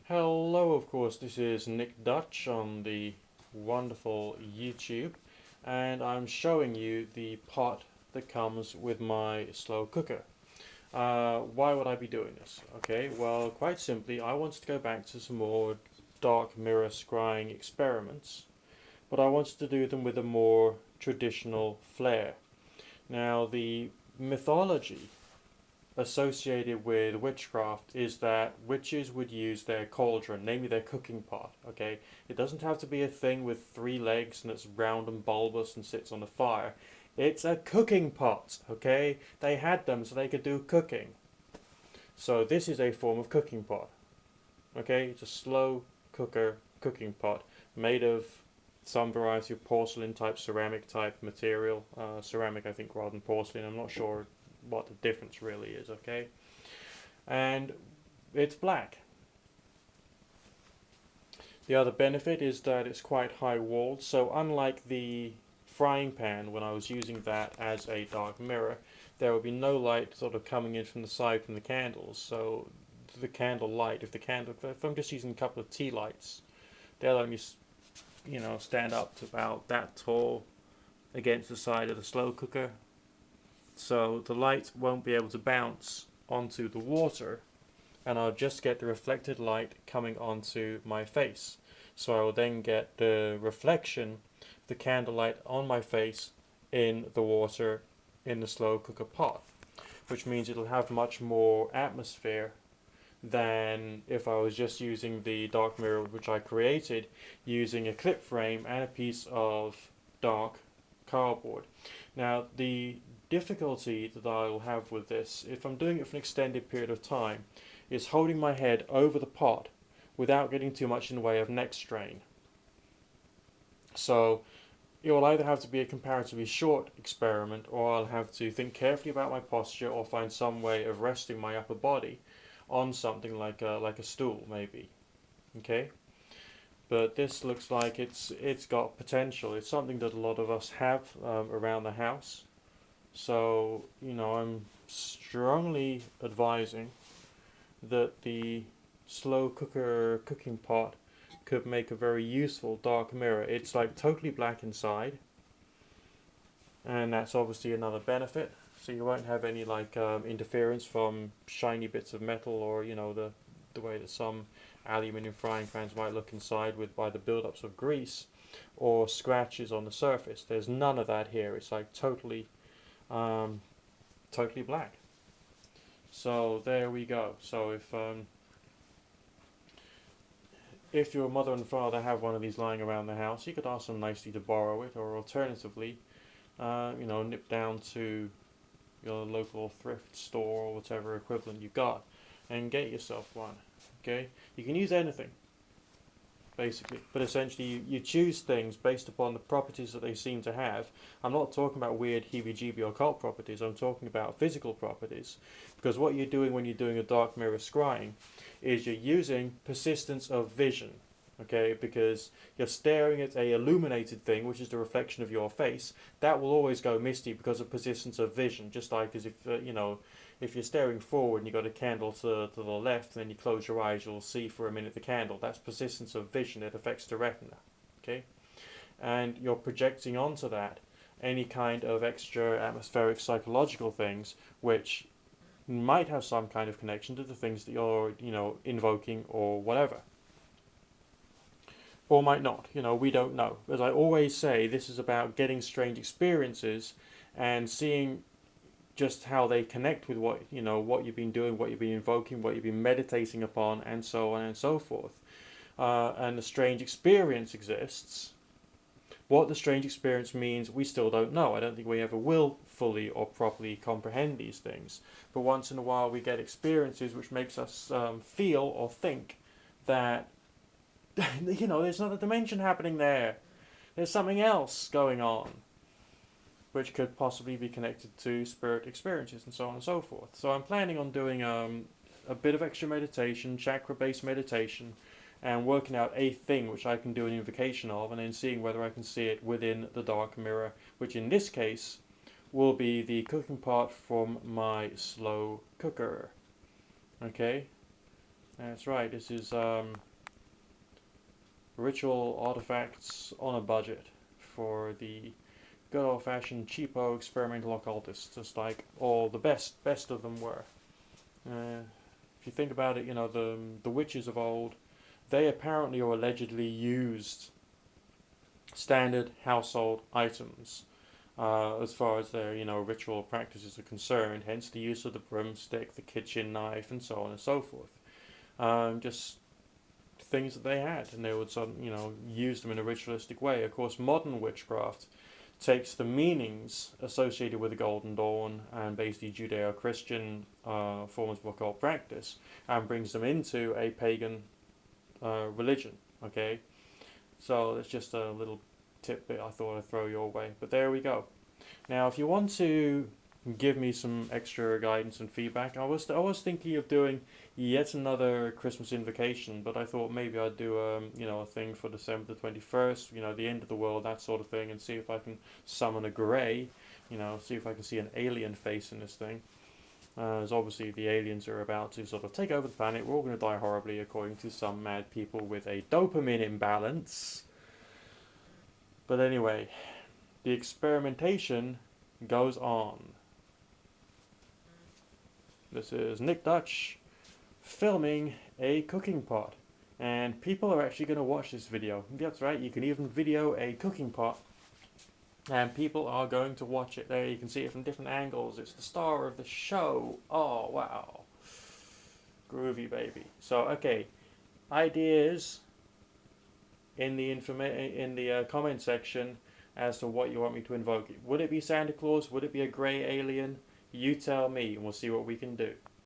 Hello, of course, this is Nick Dutch on the wonderful YouTube, and I'm showing you the pot that comes with my slow cooker. Why would I be doing this? Okay, well, quite simply, I wanted to go back to some more dark mirror scrying experiments, but I wanted to do them with a more traditional flair. Now, the mythology associated with witchcraft is that witches would use their cauldron, namely their cooking pot. Okay, it doesn't have to be a thing with three legs and it's round and bulbous and sits on the fire. It's a cooking pot. Okay, they had them so they could do cooking. So this is a form of cooking pot. Okay, it's a slow cooker cooking pot made of some variety of porcelain type, ceramic type material. Ceramic, I think, rather than porcelain. I'm not sure what the difference really is, okay? And it's black. The other benefit is that it's quite high walled, so unlike the frying pan when I was using that as a dark mirror, there would be no light sort of coming in from the side from the candles. So the candle light, if I'm just using a couple of tea lights, they'll only stand up to about that tall against the side of the slow cooker, so the light won't be able to bounce onto the water, and I'll just get the reflected light coming onto my face. So I will then get the reflection of the candlelight on my face in the water in the slow cooker pot, which means it'll have much more atmosphere than if I was just using the dark mirror which I created using a clip frame and a piece of dark cardboard. Now, the difficulty that I'll have with this, if I'm doing it for an extended period of time, is holding my head over the pot without getting too much in the way of neck strain. So it will either have to be a comparatively short experiment, or I'll have to think carefully about my posture or find some way of resting my upper body on something like a stool, maybe. Okay? But this looks like it's got potential. It's something that a lot of us have around the house. So, I'm strongly advising that the slow cooker cooking pot could make a very useful dark mirror. It's like totally black inside, and that's obviously another benefit. So you won't have any interference from shiny bits of metal, or the way that some aluminium frying pans might look inside with by the buildups of grease or scratches on the surface. There's none of that here. It's like um, totally black. So there we go. So if your mother and father have one of these lying around the house, you could ask them nicely to borrow it, or alternatively, nip down to your local thrift store or whatever equivalent you've got and get yourself one. Okay, you can use anything basically, but essentially you choose things based upon the properties that they seem to have. I'm not talking about weird heebie-jeebie occult properties. I'm talking about physical properties, because what you're doing when you're doing a dark mirror scrying is you're using persistence of vision. Okay, because you're staring at a illuminated thing, which is the reflection of your face. That will always go misty because of persistence of vision. Just like as if you're staring forward and you've got a candle to the left, and then you close your eyes, you'll see for a minute the candle. That's persistence of vision. It affects the retina. Okay, and you're projecting onto that any kind of extra atmospheric psychological things, which might have some kind of connection to the things that you're invoking or whatever, or might not. We don't know. As I always say, this is about getting strange experiences and seeing just how they connect with what you've been doing, what you've been invoking, what you've been meditating upon, and so on and so forth. And the strange experience exists. What the strange experience means, we still don't know. I don't think we ever will fully or properly comprehend these things. But once in a while, we get experiences which makes us feel or think that there's another dimension happening there. There's something else going on, which could possibly be connected to spirit experiences and so on and so forth. So I'm planning on doing a bit of extra meditation, chakra-based meditation, and working out a thing which I can do an invocation of, and then seeing whether I can see it within the dark mirror, which in this case will be the cooking pot from my slow cooker. Okay? That's right, this is ritual artifacts on a budget for the good old-fashioned cheapo experimental occultists, just like all the best of them were. If you think about it, the witches of old, they apparently or allegedly used standard household items as far as their ritual practices are concerned. Hence the use of the broomstick, the kitchen knife, and so on and so forth. Just things that they had, and they would use them in a ritualistic way. Of course, modern witchcraft takes the meanings associated with the Golden Dawn and basically Judeo-Christian forms of occult practice and brings them into a pagan religion. Okay, so that's just a little tidbit I thought I'd throw your way. But there we go. Now, if you want to give me some extra guidance and feedback, I was thinking of doing yet another Christmas invocation, but I thought maybe I'd do a thing for December the 21st, the end of the world, that sort of thing, and see if I can summon a grey, see if I can see an alien face in this thing. As obviously the aliens are about to sort of take over the planet. We're all going to die horribly according to some mad people with a dopamine imbalance. But anyway, the experimentation goes on. This is Nick Dutch filming a cooking pot. And people are actually going to watch this video. That's right, you can even video a cooking pot. And people are going to watch it. There you can see it from different angles. It's the star of the show. Oh, wow. Groovy, baby. So, okay. Ideas in the comment section as to what you want me to invoke. Would it be Santa Claus? Would it be a grey alien? You tell me, and we'll see what we can do.